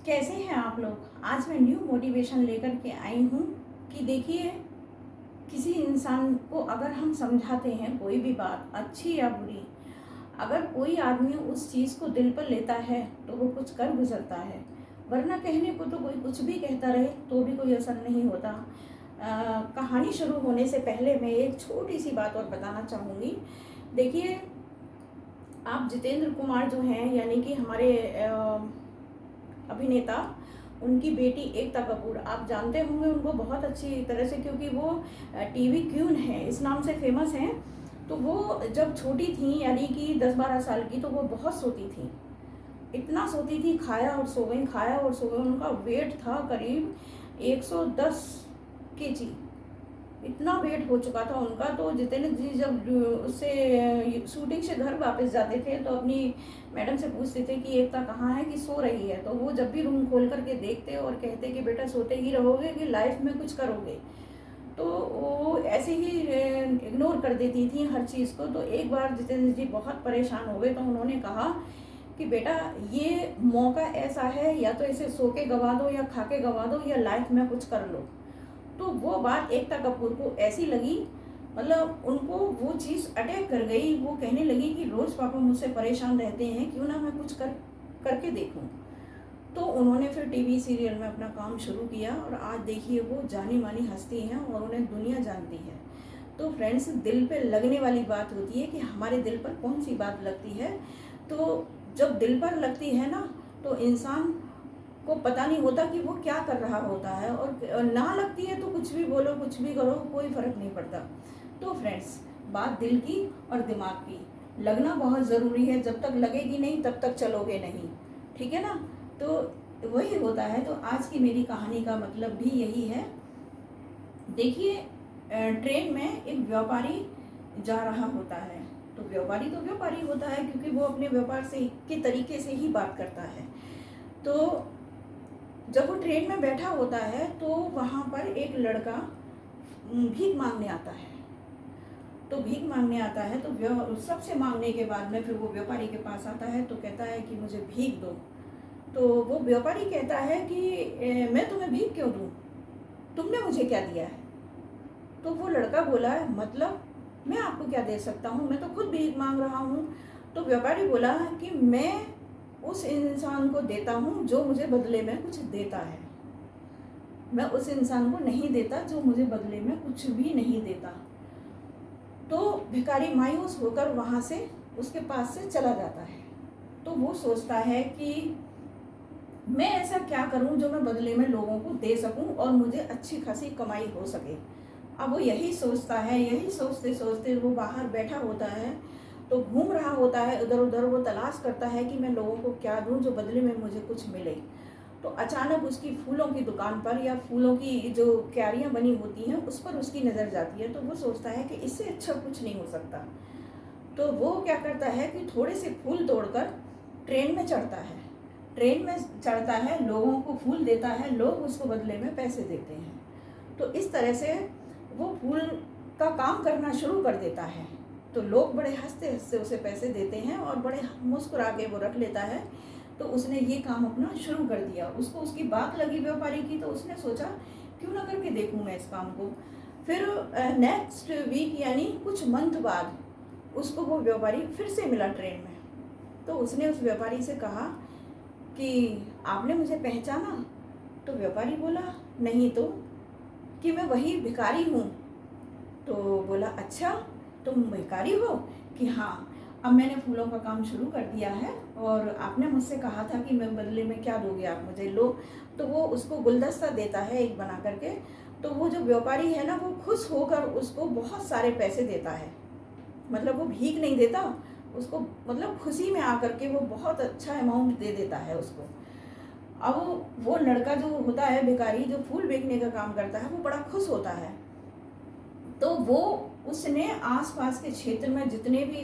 कैसे हैं आप लोग। आज मैं न्यू मोटिवेशन लेकर के आई हूँ कि देखिए, किसी इंसान को अगर हम समझाते हैं कोई भी बात अच्छी या बुरी, अगर कोई आदमी उस चीज़ को दिल पर लेता है तो वो कुछ कर गुजरता है, वरना कहने को तो कोई कुछ भी कहता रहे तो भी कोई असर नहीं होता। कहानी शुरू होने से पहले मैं एक छोटी सी बात और बताना चाहूँगी। देखिए, आप जितेंद्र कुमार जो हैं, यानी कि हमारे अभिनेता, उनकी बेटी एकता कपूर, आप जानते होंगे उनको बहुत अच्छी तरह से, क्योंकि वो टीवी क्वीन है, इस नाम से फेमस हैं। तो वो जब छोटी थी, यानी कि 10-12 साल की, तो वो बहुत सोती थी, इतना सोती थी, खाया और सो गई, खाया और सो गई। उनका वेट था करीब 110 केजी, इतना वेट हो चुका था उनका। तो जितेंद्र जी जब उससे शूटिंग से घर वापस जाते थे तो अपनी मैडम से पूछते थे कि एकता कहाँ है, कि सो रही है। तो वो जब भी रूम खोल करके देखते और कहते कि बेटा सोते ही रहोगे कि लाइफ में कुछ करोगे। तो वो ऐसे ही इग्नोर कर देती थी हर चीज़ को। तो एक बार जितेंद्र जी बहुत परेशान हो गए, तो उन्होंने कहा कि बेटा, ये मौका ऐसा है, या तो इसे सो के गवा दो या खा के गवा दो, या लाइफ में कुछ कर लो। तो वो बात एकता कपूर को ऐसी लगी, मतलब उनको वो चीज़ अटैक कर गई। वो कहने लगी कि रोज़ पापा मुझसे परेशान रहते हैं, क्यों ना मैं कुछ करके देखूं। तो उन्होंने फिर टीवी सीरियल में अपना काम शुरू किया और आज देखिए वो जानी मानी हस्ती हैं और उन्हें दुनिया जानती है। तो फ्रेंड्स, दिल पे लगने वाली बात होती है कि हमारे दिल पर कौन सी बात लगती है। तो जब दिल पर लगती है ना, तो इंसान को पता नहीं होता कि वो क्या कर रहा होता है, और ना लगती है तो कुछ भी बोलो, कुछ भी करो, कोई फ़र्क नहीं पड़ता। तो फ्रेंड्स, बात दिल की और दिमाग की, लगना बहुत ज़रूरी है। जब तक लगेगी नहीं तब तक चलोगे नहीं, ठीक है ना। तो वही होता है। तो आज की मेरी कहानी का मतलब भी यही है। देखिए, ट्रेन में एक व्यापारी जा रहा होता है। तो व्यापारी तो व्यापारी होता है, क्योंकि वो अपने व्यापार से के तरीके से ही बात करता है। तो जब वो ट्रेन में बैठा होता है तो वहाँ पर एक लड़का भीख मांगने आता है। तो भीख मांगने आता है तो सबसे मांगने के बाद में फिर वो व्यापारी के पास आता है, तो कहता है कि मुझे भीख दो। तो वो व्यापारी कहता है कि मैं तुम्हें भीख क्यों दूँ, तुमने मुझे क्या दिया है। तो वो लड़का बोला, मतलब मैं आपको क्या दे सकता हूँ, मैं तो खुद भीख मांग रहा हूँ। तो व्यापारी बोला कि मैं उस इंसान को देता हूँ जो मुझे बदले में कुछ देता है, मैं उस इंसान को नहीं देता जो मुझे बदले में कुछ भी नहीं देता। तो भिखारी मायूस होकर वहाँ से उसके पास से चला जाता है। तो वो सोचता है कि मैं ऐसा क्या करूं जो मैं बदले में लोगों को दे सकूं और मुझे अच्छी खासी कमाई हो सके। अब वो यही सोचता है, यही सोचते सोचते वो बाहर बैठा होता है। तो घूम रहा होता है इधर उधर, वो तलाश करता है कि मैं लोगों को क्या दूं जो बदले में मुझे कुछ मिले। तो अचानक उसकी फूलों की दुकान पर, या फूलों की जो क्यारियाँ बनी होती हैं उस पर उसकी नज़र जाती है। तो वो सोचता है कि इससे अच्छा कुछ नहीं हो सकता। तो वो क्या करता है कि थोड़े से फूल तोड़कर ट्रेन में चढ़ता है। ट्रेन में चढ़ता है, लोगों को फूल देता है, लोग उसको बदले में पैसे देते हैं। तो इस तरह से वो फूल का काम करना शुरू कर देता है। तो लोग बड़े हंसते हंसते उसे पैसे देते हैं और बड़े मुस्कुरा के वो रख लेता है। तो उसने ये काम अपना शुरू कर दिया। उसको उसकी बात लगी व्यापारी की, तो उसने सोचा क्यों ना करके देखूं मैं इस काम को। फिर नेक्स्ट वीक, यानी कुछ मंथ बाद, उसको वो व्यापारी फिर से मिला ट्रेन में। तो उसने उस व्यापारी से कहा कि आपने मुझे पहचाना। तो व्यापारी बोला, नहीं तो, कि मैं वही भिखारी हूँ। तो बोला, अच्छा तुम भिखारी हो, कि हाँ, अब मैंने फूलों का काम शुरू कर दिया है और आपने मुझसे कहा था कि मैं बदले में क्या दोगे आप मुझे, लो। तो वो उसको गुलदस्ता देता है एक बना करके। तो वो जो व्यापारी है ना, वो खुश होकर उसको बहुत सारे पैसे देता है। मतलब वो भीख नहीं देता उसको, मतलब खुशी में आकर के वो बहुत अच्छा अमाउंट दे देता है उसको। अब वो लड़का जो होता है भिखारी, जो फूल बेचने का काम करता है, वो बड़ा खुश होता है। तो वो उसने आसपास के क्षेत्र में जितने भी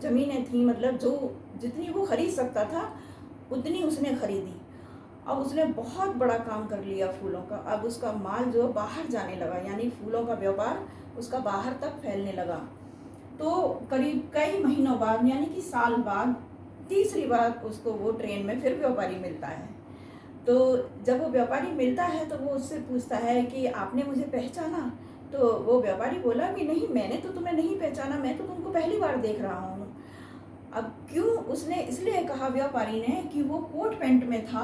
ज़मीनें थी, मतलब जो जितनी वो खरीद सकता था उतनी उसने खरीदी। अब उसने बहुत बड़ा काम कर लिया फूलों का। अब उसका माल जो बाहर जाने लगा, यानी फूलों का व्यापार उसका बाहर तक फैलने लगा। तो करीब कई महीनों बाद, यानी कि साल बाद, तीसरी बार उसको वो ट्रेन में फिर व्यापारी मिलता है। तो जब वो व्यापारी मिलता है तो वो उससे पूछता है कि आपने मुझे पहचाना? तो वो व्यापारी बोला कि नहीं, मैंने तो तुम्हें नहीं पहचाना, मैं तो तुमको पहली बार देख रहा हूँ। अब क्यों उसने इसलिए कहा व्यापारी ने कि वो कोट पैंट में था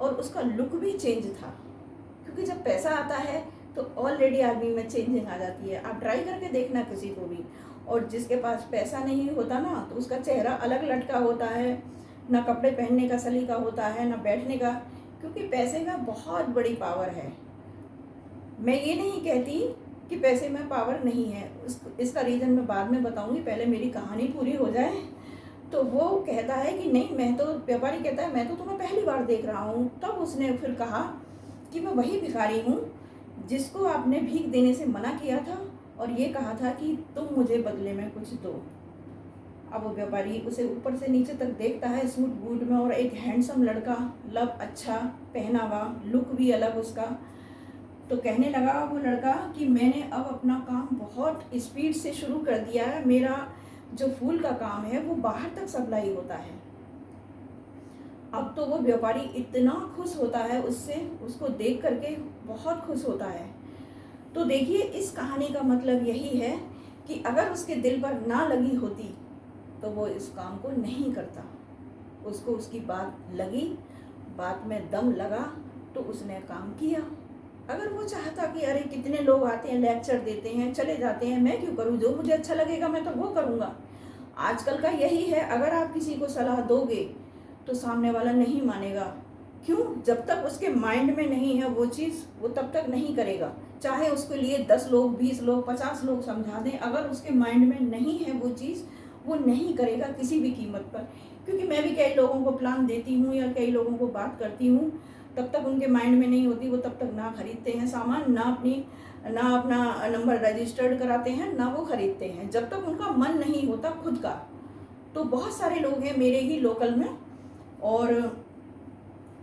और उसका लुक भी चेंज था, क्योंकि जब पैसा आता है तो ऑलरेडी आदमी में चेंजिंग आ जाती है। आप ट्राई करके देखना किसी को भी, और जिसके पास पैसा नहीं होता ना तो उसका चेहरा अलग लटका होता है, ना कपड़े पहनने का सलीका होता है, ना बैठने का, क्योंकि पैसे का बहुत बड़ी पावर है। मैं ये नहीं कहती कि पैसे में पावर नहीं है, इसका रीज़न मैं बाद में बताऊंगी, पहले मेरी कहानी पूरी हो जाए। तो वो कहता है कि नहीं, मैं तो, व्यापारी कहता है मैं तो तुम्हें पहली बार देख रहा हूँ। तब उसने फिर कहा कि मैं वही भिखारी हूँ जिसको आपने भीख देने से मना किया था और ये कहा था कि तुम मुझे बदले में कुछ दो। अब वो व्यापारी उसे ऊपर से नीचे तक देखता है सूट बूट में, और एक हैंडसम लड़का, लब अच्छा पहनावा, लुक भी अलग उसका। तो कहने लगा वो लड़का कि मैंने अब अपना काम बहुत स्पीड से शुरू कर दिया है, मेरा जो फूल का काम है वो बाहर तक सप्लाई होता है। अब तो वो व्यापारी इतना खुश होता है उससे, उसको देख करके बहुत खुश होता है। तो देखिए, इस कहानी का मतलब यही है कि अगर उसके दिल पर ना लगी होती तो वो इस काम को नहीं करता। उसको उसकी बात लगी, बात में दम लगा तो उसने काम किया। अगर वो चाहता कि अरे कितने लोग आते हैं, लेक्चर देते हैं, चले जाते हैं, मैं क्यों करूँ, जो मुझे अच्छा लगेगा मैं तो वो करूँगा। आजकल का यही है, अगर आप किसी को सलाह दोगे तो सामने वाला नहीं मानेगा। क्यों? जब तक उसके माइंड में नहीं है वो चीज़, वो तब तक नहीं करेगा। चाहे उसके लिए 10 लोग, 20 लोग, 50 लोग समझा दें, अगर उसके माइंड में नहीं है वो चीज़, वो नहीं करेगा किसी भी कीमत पर। क्योंकि मैं भी कई लोगों को प्लान देती हूँ या कई लोगों को बात करती हूँ, तब तक उनके माइंड में नहीं होती, वो तब तक ना खरीदते हैं सामान, ना अपना नंबर रजिस्टर्ड कराते हैं, ना वो खरीदते हैं, जब तक उनका मन नहीं होता खुद का। तो बहुत सारे लोग हैं मेरे ही लोकल में, और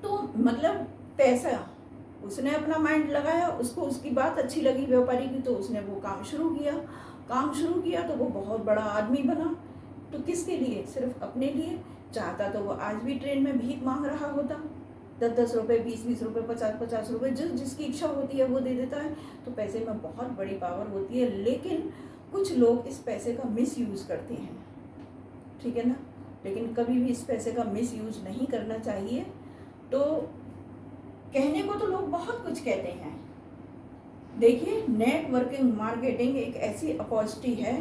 तो मतलब पैसा, उसने अपना माइंड लगाया, उसको उसकी बात अच्छी लगी व्यापारी की, तो उसने वो काम शुरू किया। काम शुरू किया तो वो बहुत बड़ा आदमी बना। तो किसके लिए? सिर्फ अपने लिए। चाहता तो वो आज भी ट्रेन में भीख मांग रहा होता, 10-10 रुपये, 20-20 रुपये, 50-50 रुपये, जिसकी इच्छा होती है वो दे देता है। तो पैसे में बहुत बड़ी पावर होती है, लेकिन कुछ लोग इस पैसे का मिसयूज़ करते हैं, ठीक है ना। लेकिन कभी भी इस पैसे का मिसयूज़ नहीं करना चाहिए। तो कहने को तो लोग बहुत कुछ कहते हैं। देखिए, नेटवर्किंग मार्केटिंग एक ऐसी अपॉर्चुनिटी है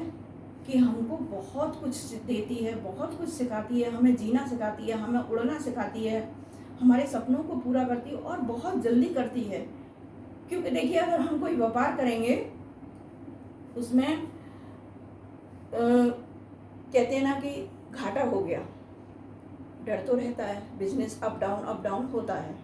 कि हमको बहुत कुछ देती है, बहुत कुछ सिखाती है, हमें जीना सिखाती है, हमें उड़ना सिखाती है, हमारे सपनों को पूरा करती है और बहुत जल्दी करती है। क्योंकि देखिए, अगर हम कोई व्यापार करेंगे उसमें कहते हैं ना कि घाटा हो गया, डर तो रहता है, बिजनेस अप डाउन होता है।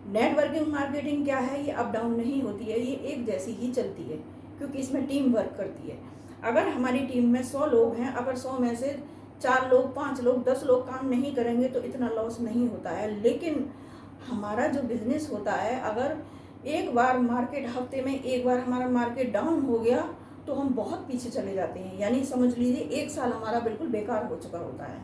नेटवर्किंग मार्केटिंग क्या है? ये अप डाउन नहीं होती है, ये एक जैसी ही चलती है, क्योंकि इसमें टीम वर्क करती है। अगर हमारी टीम में 100 लोग हैं, अगर 100 में से 4 लोग, 5 लोग, 10 लोग काम नहीं करेंगे तो इतना लॉस नहीं होता है। लेकिन हमारा जो बिजनेस होता है, अगर एक बार मार्केट, हफ्ते में एक बार हमारा मार्केट डाउन हो गया तो हम बहुत पीछे चले जाते हैं, यानी समझ लीजिए 1 साल हमारा बिल्कुल बेकार हो चुका होता है।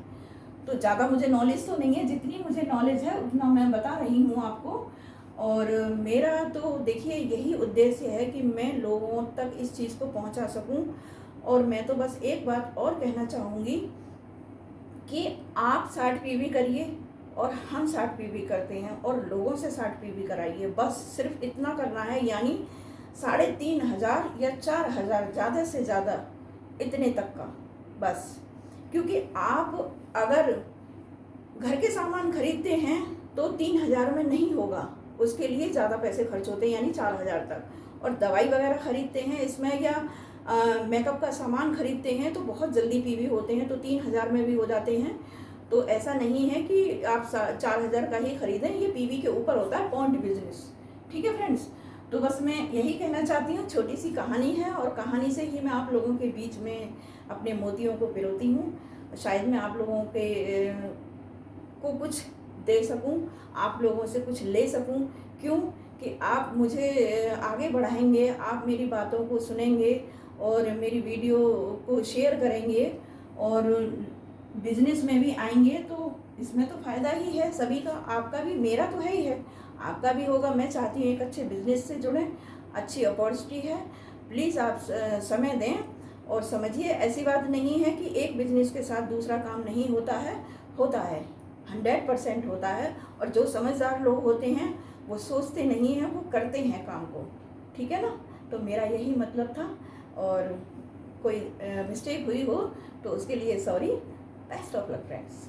तो ज़्यादा मुझे नॉलेज तो नहीं है, जितनी मुझे नॉलेज है उतना मैं बता रही हूँ आपको। और मेरा तो देखिए यही उद्देश्य है कि मैं लोगों तक इस चीज़ को पहुँचा सकूँ। और मैं तो बस एक बात और कहना चाहूँगी कि आप 60 पीवी करिए और हम 60 पीवी करते हैं, और लोगों से 60 पीवी कराइए, बस सिर्फ इतना करना है। यानी 3,500 या 4,000 ज़्यादा से ज़्यादा, इतने तक का बस। क्योंकि आप अगर घर के सामान खरीदते हैं तो 3,000 में नहीं होगा, उसके लिए ज़्यादा पैसे खर्च होते हैं, यानी 4,000 तक। और दवाई वगैरह खरीदते हैं इसमें, या मेकअप का सामान खरीदते हैं तो बहुत जल्दी पीवी होते हैं, तो 3,000 में भी हो जाते हैं। तो ऐसा नहीं है कि आप 4,000 का ही खरीदें, ये पीवी के ऊपर होता है पॉइंट बिजनेस, ठीक है फ्रेंड्स। तो बस मैं यही कहना चाहती हूँ, छोटी सी कहानी है और कहानी से ही मैं आप लोगों के बीच में अपने मोतियों को पिरोती हूँ। शायद मैं आप लोगों के को कुछ दे सकूं, आप लोगों से कुछ ले सकूं। क्यों? कि आप मुझे आगे बढ़ाएंगे, आप मेरी बातों को सुनेंगे और मेरी वीडियो को शेयर करेंगे और बिजनेस में भी आएंगे, तो इसमें तो फ़ायदा ही है सभी का, आपका भी, मेरा तो है ही है। आपका भी होगा। मैं चाहती हूँ एक अच्छे बिजनेस से जुड़ें, अच्छी अपॉर्चुनिटी है, प्लीज़ आप समय दें और समझिए। ऐसी बात नहीं है कि एक बिजनेस के साथ दूसरा काम नहीं होता है, होता है, 100% होता है। और जो समझदार लोग होते हैं वो सोचते नहीं हैं, वो करते हैं काम को, ठीक है ना। तो मेरा यही मतलब था, और कोई मिस्टेक हुई हो तो उसके लिए sorry. Best of luck friends.